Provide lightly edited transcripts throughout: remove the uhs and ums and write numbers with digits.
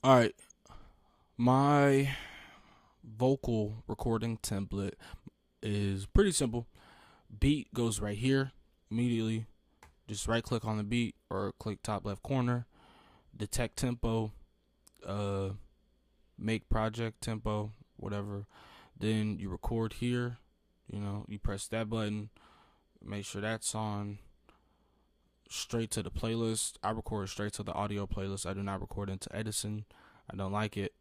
All right, my vocal recording template is pretty simple. Beat goes right here immediately. Just right click on the beat or click top left corner. Detect tempo, uh, make project tempo, whatever. Then you record here. You press that button. Make sure that's on. Straight to the playlist. I record straight to the audio playlist. I do not record into Edison. I don't like it.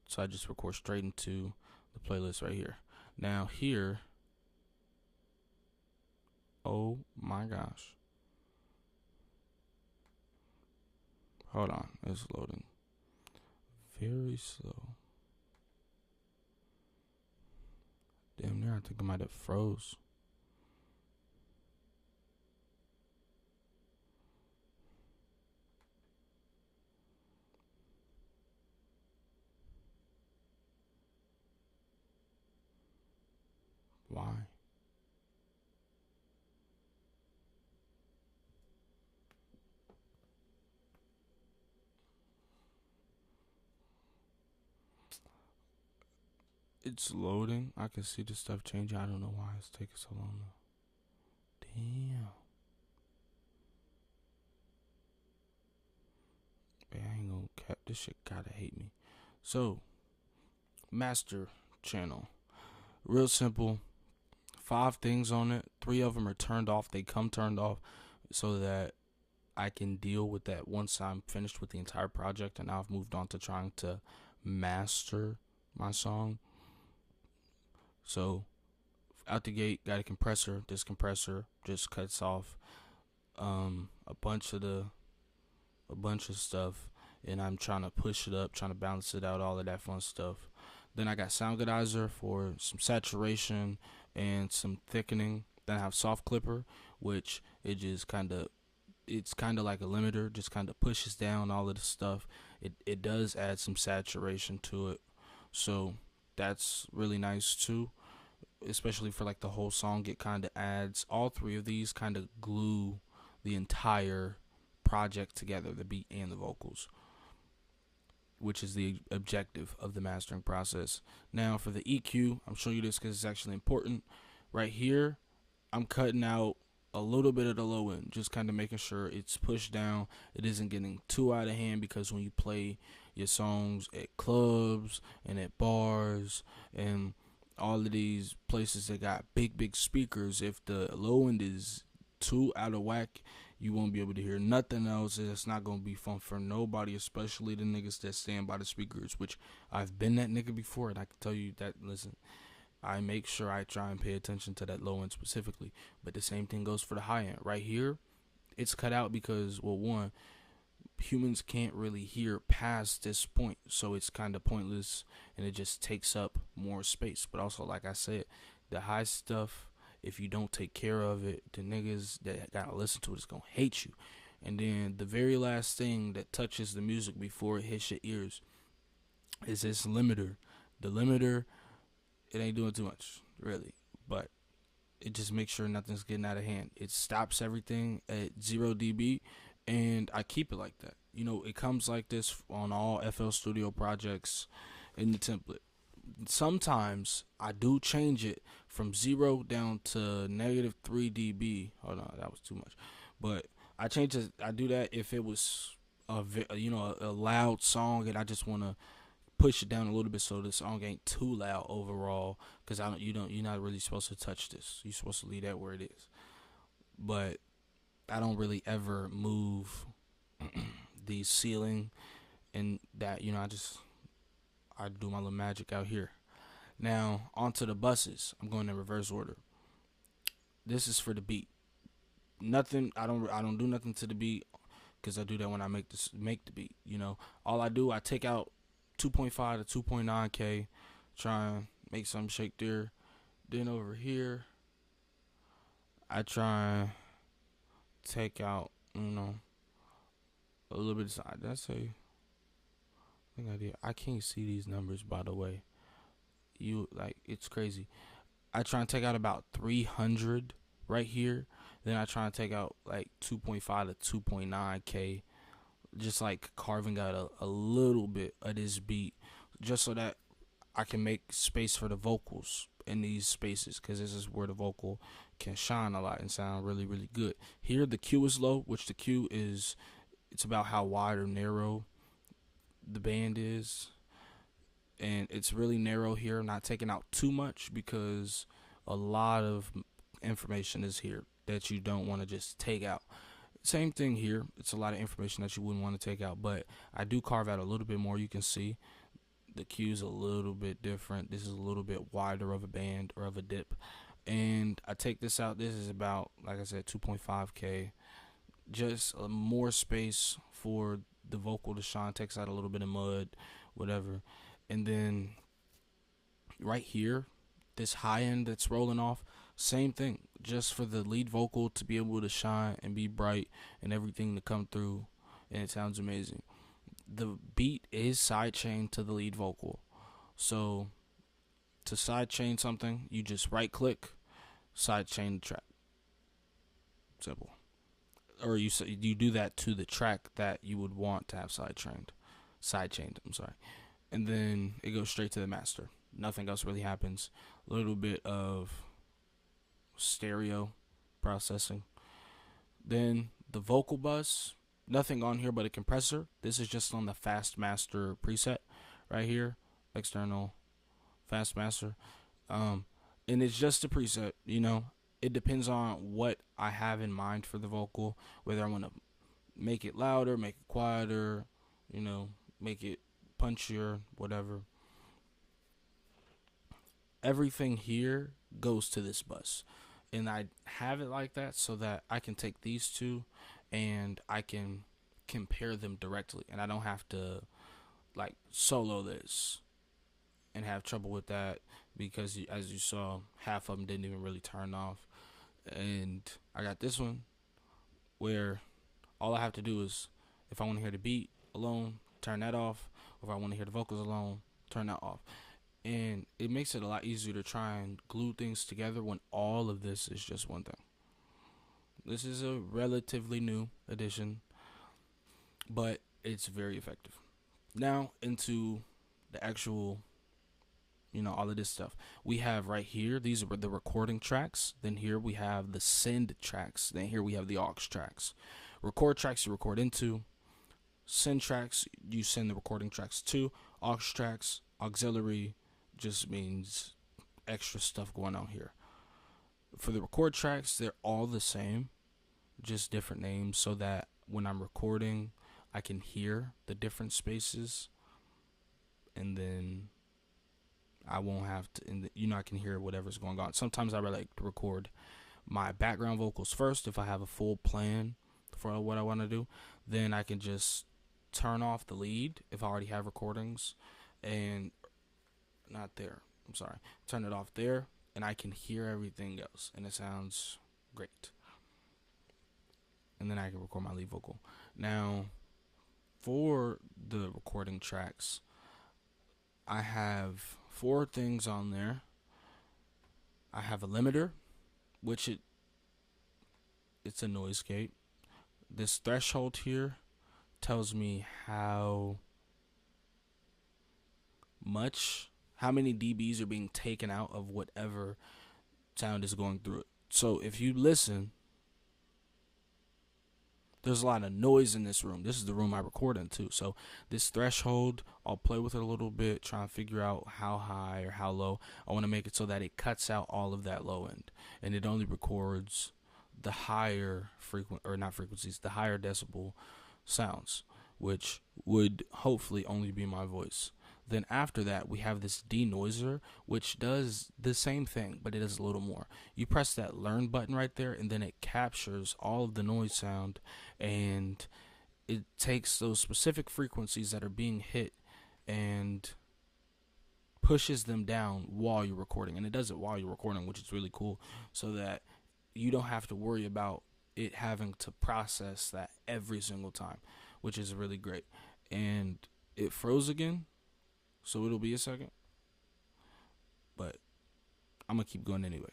So I just record straight into the playlist right here. Now here, oh my gosh. Hold on, it's loading. Very slow. Damn near, I think I might have froze. Why? It's loading. I can see the stuff changing. I don't know why it's taking so long though. Damn. Man, I ain't gonna cap. This shit gotta hate me. So, master channel. Real simple. 5 things on it. 3 of them are turned off. They come turned off so that I can deal with that once I'm finished with the entire project and now I've moved on to trying to master my song. So out the gate, got a compressor. This compressor just cuts off a bunch of stuff, and I'm trying to push it up, trying to balance it out, all of that fun stuff. Then I got Soundgoodizer for some saturation and some thickening. Then I have Soft Clipper, which it's kind of like a limiter, just kind of pushes down all of the stuff. It does add some saturation to it, so that's really nice too. Especially for like the whole song, it kind of adds. All 3 of these kind of glue the entire project together, the beat and the vocals, which is the objective of the mastering process. Now for the EQ, I'm showing you this because it's actually important. Right here, I'm cutting out a little bit of the low end, just kind of making sure it's pushed down. It isn't getting too out of hand because when you play your songs at clubs and at bars and all of these places that got big speakers, if the low end is too out of whack, you won't be able to hear nothing else. It's not gonna be fun for nobody, especially the niggas that stand by the speakers, which I've been that nigga before, and I can tell you that. Listen, I make sure I try and pay attention to that low end specifically. But the same thing goes for the high end. Right here, it's cut out because, well, one, humans can't really hear past this point, so it's kind of pointless and it just takes up more space. But also, like I said, the high stuff, if you don't take care of it, the niggas that gotta listen to it is gonna hate you. And then the very last thing that touches the music before it hits your ears is this limiter. The limiter, it ain't doing too much, really, but it just makes sure nothing's getting out of hand. It stops everything at 0 dB, and I keep it like that. It comes like this on all FL Studio projects in the template. Sometimes I do change it from 0 down to -3 dB. Hold on, that was too much. But I change it. I do that if it was a loud song and I just want to push it down a little bit so the song ain't too loud overall. Because you're not really supposed to touch this. You're supposed to leave that where it is. But I don't really ever move the ceiling and that. I do my little magic out here. Now onto the buses. I'm going in reverse order. This is for the beat. Nothing. I don't do nothing to the beat because I do that when I make the beat. All I do, I take out 2.5 to 2.9K, try and make something shake there. Then over here, I try and take out, a little bit of side. That's a I think I did. I can't see these numbers, by the way. It's crazy. I try and take out about 300 right here. Then I try and take out like 2.5 to 2.9K just like carving out a little bit of this beat, just so that I can make space for the vocals in these spaces, because this is where the vocal can shine a lot and sound really, really good. Here, the Q is low, which the Q is, it's about how wide or narrow the band is. And it's really narrow here, not taking out too much, because a lot of information is here that you don't want to just take out. Same thing here. It's a lot of information that you wouldn't want to take out, but I do carve out a little bit more. You can see the Q is a little bit different. This is a little bit wider of a band or of a dip. And I take this out. This is about, like I said, 2.5K. Just more space for the vocal to shine. Takes out a little bit of mud, whatever. And then right here, this high end that's rolling off, same thing. Just for the lead vocal to be able to shine and be bright and everything to come through. And it sounds amazing. The beat is sidechained to the lead vocal. So to sidechain something, you just right click, sidechain the track. Simple. Or you do that to the track that you would want to have sidechained. I'm sorry. And then it goes straight to the master. Nothing else really happens. A little bit of stereo processing. Then the vocal bus, nothing on here but a compressor. This is just on the Fast Master preset right here, external Fast Master. And it's just a preset, you know. It depends on what I have in mind for the vocal, whether I want to make it louder, make it quieter, you know, make it punchier, whatever. Everything here goes to this bus. And I have it like that so that I can take these two and I can compare them directly, and I don't have to like solo this and have trouble with that, because as you saw, half of them didn't even really turn off. And I got this one where all I have to do is, if I want to hear the beat alone, turn that off, or if I want to hear the vocals alone, turn that off. And it makes it a lot easier to try and glue things together when all of this is just one thing. This is a relatively new addition, but it's very effective. Now into the actual, you know, all of this stuff. We have right here, these are the recording tracks. Then here we have the send tracks. Then here we have the aux tracks. Record tracks you record into. Send tracks you send the recording tracks to. Aux tracks, auxiliary, just means extra stuff going on here. For the record tracks, they're all the same, just different names, so that when I'm recording, I can hear the different spaces, and then I won't have to, and you know, I can hear whatever's going on. Sometimes I like to record my background vocals first if I have a full plan for what I want to do. Then I can just turn off the lead if I already have recordings, and not there. I'm sorry. Turn it off there, and I can hear everything else, and it sounds great. And then I can record my lead vocal. Now, for the recording tracks, I have 4 things on there. I have a limiter, which it's a noise gate. This threshold here tells me how many dBs are being taken out of whatever sound is going through it. So if you listen, there's a lot of noise in this room. This is the room I record in too. So this threshold, I'll play with it a little bit, try and figure out how high or how low. I want to make it so that it cuts out all of that low end, and it only records the higher the higher decibel sounds, which would hopefully only be my voice. Then after that, we have this denoiser, which does the same thing, but it does a little more. You press that learn button right there, and then it captures all of the noise sound, and it takes those specific frequencies that are being hit and pushes them down while you're recording. And it does it while you're recording, which is really cool, so that you don't have to worry about it having to process that every single time, which is really great. And it froze again, so it'll be a second, but I'm gonna keep going anyway.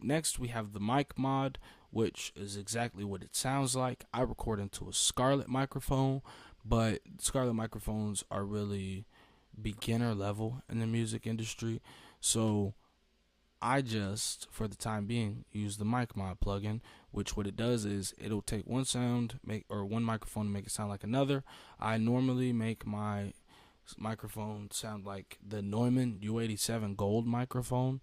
Next, we have the mic mod, which is exactly what it sounds like. I record into a Scarlett microphone, but Scarlett microphones are really beginner level in the music industry. So I just, for the time being, use the mic mod plugin, which what it does is it'll take one sound, one microphone to make it sound like another. I normally make my microphone sound like the Neumann U87 Gold microphone.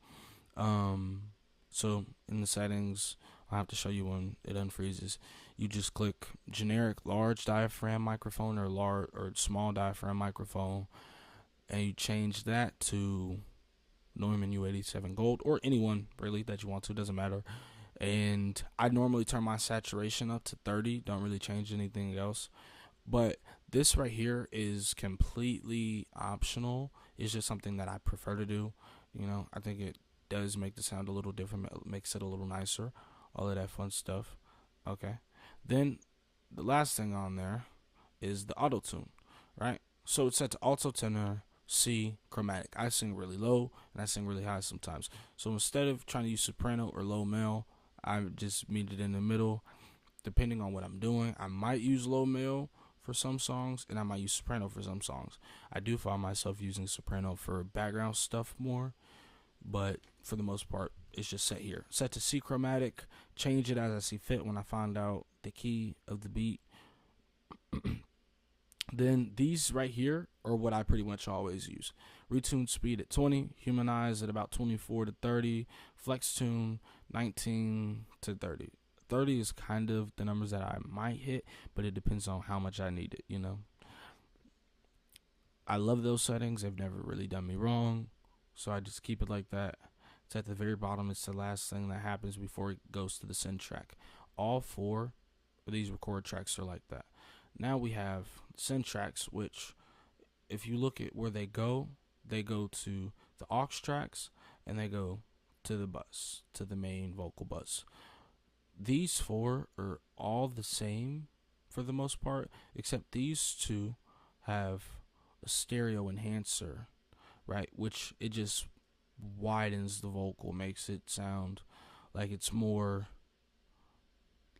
So in the settings, I'll have to show you when it unfreezes. You just click generic large diaphragm microphone or large or small diaphragm microphone, and you change that to Neumann U87 Gold or anyone really that you want to, doesn't matter. And I normally turn my saturation up to 30, don't really change anything else. But this right here is completely optional. It's just something that I prefer to do. I think it does make the sound a little different, it makes it a little nicer, all of that fun stuff. Okay. Then the last thing on there is the auto tune, right? So it's set to alto, tenor, C, chromatic. I sing really low and I sing really high sometimes. So instead of trying to use soprano or low male, I just meet it in the middle. Depending on what I'm doing, I might use low male for some songs and I might use soprano for some songs. I do find myself using soprano for background stuff more, but for the most part, it's just set here. Set to C chromatic, change it as I see fit when I find out the key of the beat. Then these right here are what I pretty much always use. Retune speed at 20, humanize at about 24 to 30, flex tune 19 to 30. 30 is kind of the numbers that I might hit, but it depends on how much I need it, I love those settings. They've never really done me wrong, so I just keep it like that. It's at the very bottom. It's the last thing that happens before it goes to the send track. All 4 of these record tracks are like that. Now we have send tracks, which if you look at where they go to the aux tracks and they go to the bus, to the main vocal bus. These 4 are all the same for the most part, except these 2 have a stereo enhancer, right? Which it just widens the vocal, makes it sound like it's more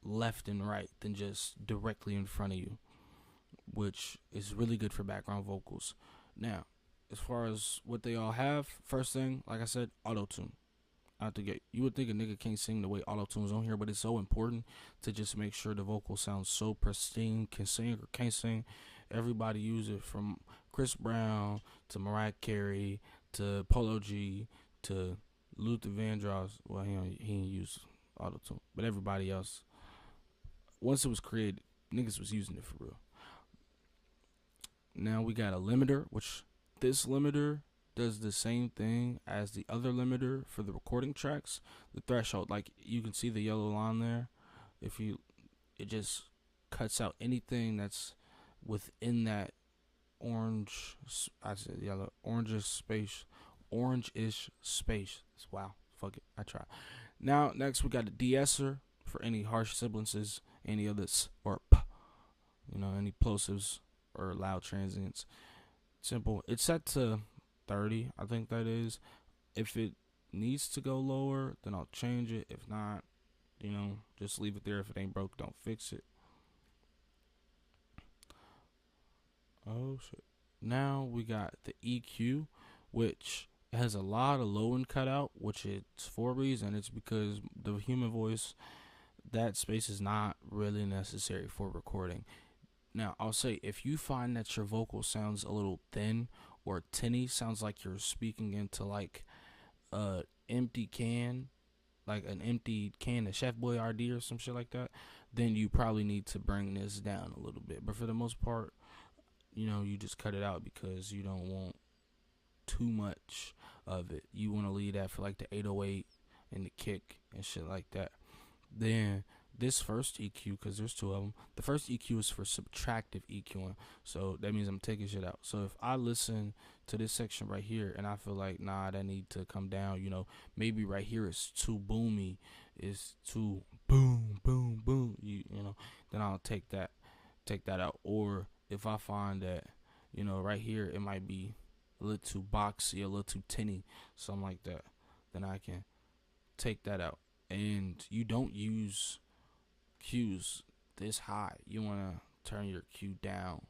left and right than just directly in front of you, which is really good for background vocals. Now, as far as what they all have, first thing, like I said, auto-tune. Out the gate. You would think a nigga can't sing the way auto-tune's on here, but it's so important to just make sure the vocal sounds so pristine, can sing or can't sing. Everybody use it, from Chris Brown to Mariah Carey to Polo G to Luther Vandross. Well, he didn't use auto-tune, but everybody else, once it was created, niggas was using it for real. Now we got a limiter, which this limiter does the same thing as the other limiter for the recording tracks. The threshold, like you can see the yellow line there. It just cuts out anything that's within that orange. I said yellow, orange-ish space. Wow, fuck it, I try. Now next we got a de-esser for any harsh sibilances, any others, or any plosives or loud transients. Simple. It's set to 30, I think that is. If it needs to go lower, then I'll change it. If not, just leave it there. If it ain't broke, don't fix it. Oh shit. Now we got the EQ, which has a lot of low end cutout, which it's for a reason. It's because the human voice, that space is not really necessary for recording. Now, I'll say, if you find that your vocal sounds a little thin or tinny, sounds like you're speaking into like a empty can, like an empty can of Chef Boyardee or some shit like that, then you probably need to bring this down a little bit. But for the most part, you just cut it out because you don't want too much of it. You want to leave that for like the 808 and the kick and shit like that. Then this first EQ, because there's 2 of them, the first EQ is for subtractive EQing, so that means I'm taking shit out. So if I listen to this section right here and I feel like, nah, that need to come down, maybe right here it's too boomy, it's too boom boom boom, then I'll take that out. Or if I find that right here it might be a little too boxy, a little too tinny, something like that, then I can take that out. and you don't use Qs this high. You want to turn your Q down,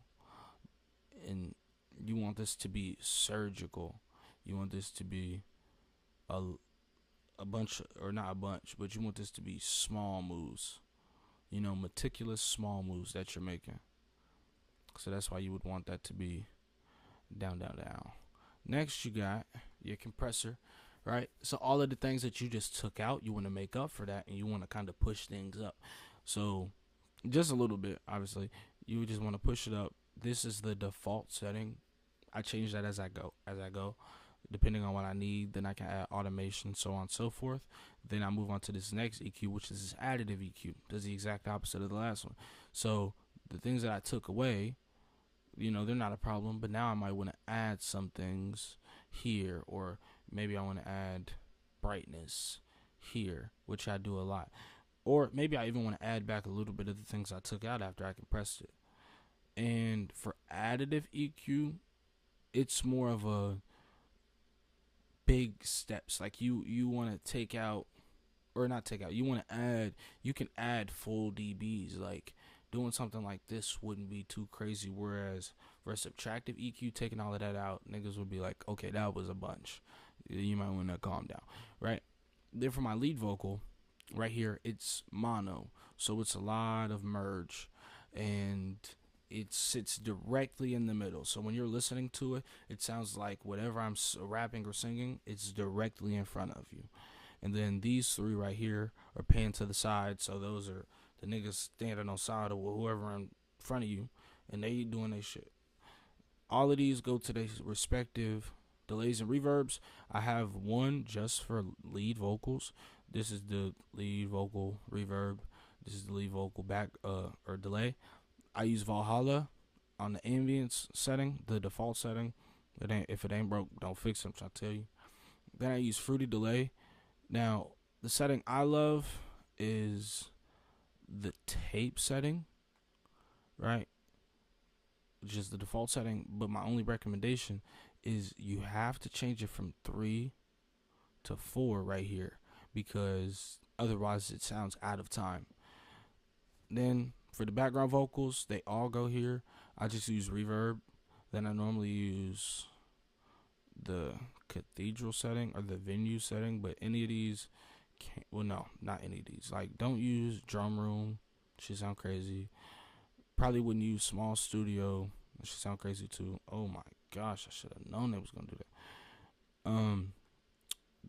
and you want this to be surgical. You want this to be a a bunch, or not a bunch, but you want this to be small moves. Meticulous small moves that you're making. So that's why you would want that to be down, down, down. Next, you got your compressor, right? So all of the things that you just took out, you want to make up for that, and you want to kind of push things up. So just a little bit, obviously, you just want to push it up. This is the default setting. I change that as I go. Depending on what I need, then I can add automation, so on and so forth. Then I move on to this next EQ, which is this additive EQ. Does the exact opposite of the last one. So the things that I took away, they're not a problem, but now I might want to add some things here, or maybe I want to add brightness here, which I do a lot. Or maybe I even want to add back a little bit of the things I took out after I compressed it. And for additive EQ, it's more of a big steps. Like you want to take out, or not take out, you want to add, you can add full dBs. Like doing something like this wouldn't be too crazy, whereas for subtractive EQ, taking all of that out, niggas would be like, okay, that was a bunch. You might want to calm down, right? Then for my lead vocal right here, it's mono, so it's a lot of merge, and it sits directly in the middle. So when you're listening to it, it sounds like whatever I'm rapping or singing, it's directly in front of you. And then these three right here are panned to the side, so those are the niggas standing on side of whoever in front of you, and they doing their shit. All of these go to their respective delays and reverbs. I have one just for lead vocals. This is the lead vocal reverb. This is the lead vocal back or delay. I use Valhalla on the ambience setting, the default setting. If it ain't broke, don't fix it, I'm trying to tell you. Then I use Fruity Delay. Now, the setting I love is the tape setting, right? Which is the default setting, but my only recommendation is you have to change it from 3 to 4 right here, because otherwise it sounds out of time. Then for the background vocals, they all go here. I just use reverb. Then I normally use the cathedral setting or the venue setting, but any of these can't, well, no, not any of these. Like, don't use drum room. She sound crazy. Probably wouldn't use small studio. She sound crazy too. Oh my gosh, I should have known they was gonna do that.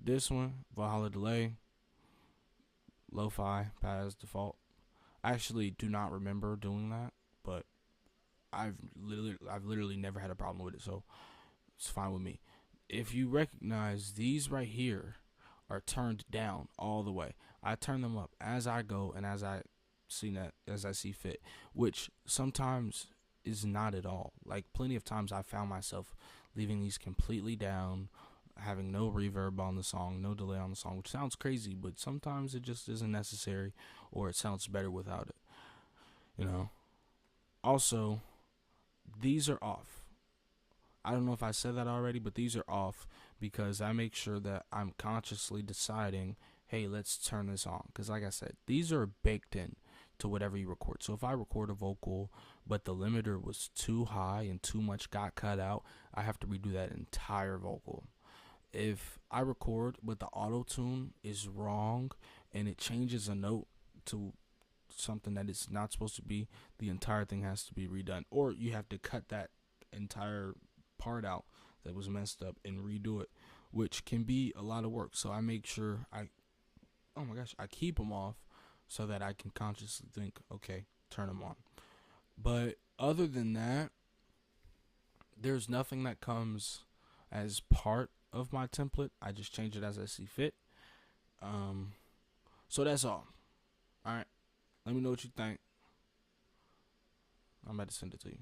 This one, Valhalla Delay, lo-fi, pass default. I actually do not remember doing that, but I've literally never had a problem with it, so it's fine with me. If you recognize, these right here are turned down all the way. I turn them up as I go and as I see fit, which sometimes is not at all. Like, plenty of times I found myself leaving these completely down, having no reverb on the song, no delay on the song, which sounds crazy, but sometimes it just isn't necessary, or it sounds better without it. Also, these are off. I don't know if I said that already, but these are off because I make sure that I'm consciously deciding, hey, let's turn this on. Because like I said, these are baked in to whatever you record. So if I record a vocal, but the limiter was too high and too much got cut out, I have to redo that entire vocal. If I record but the auto tune is wrong and it changes a note to something that it's not supposed to be, the entire thing has to be redone, or you have to cut that entire part out that was messed up and redo it, which can be a lot of work. So I make sure I keep them off so that I can consciously think, okay, turn them on. But other than that, there's nothing that comes as part of my template. I just change it as I see fit. So that's all. All right. Let me know what you think. I'm about to send it to you.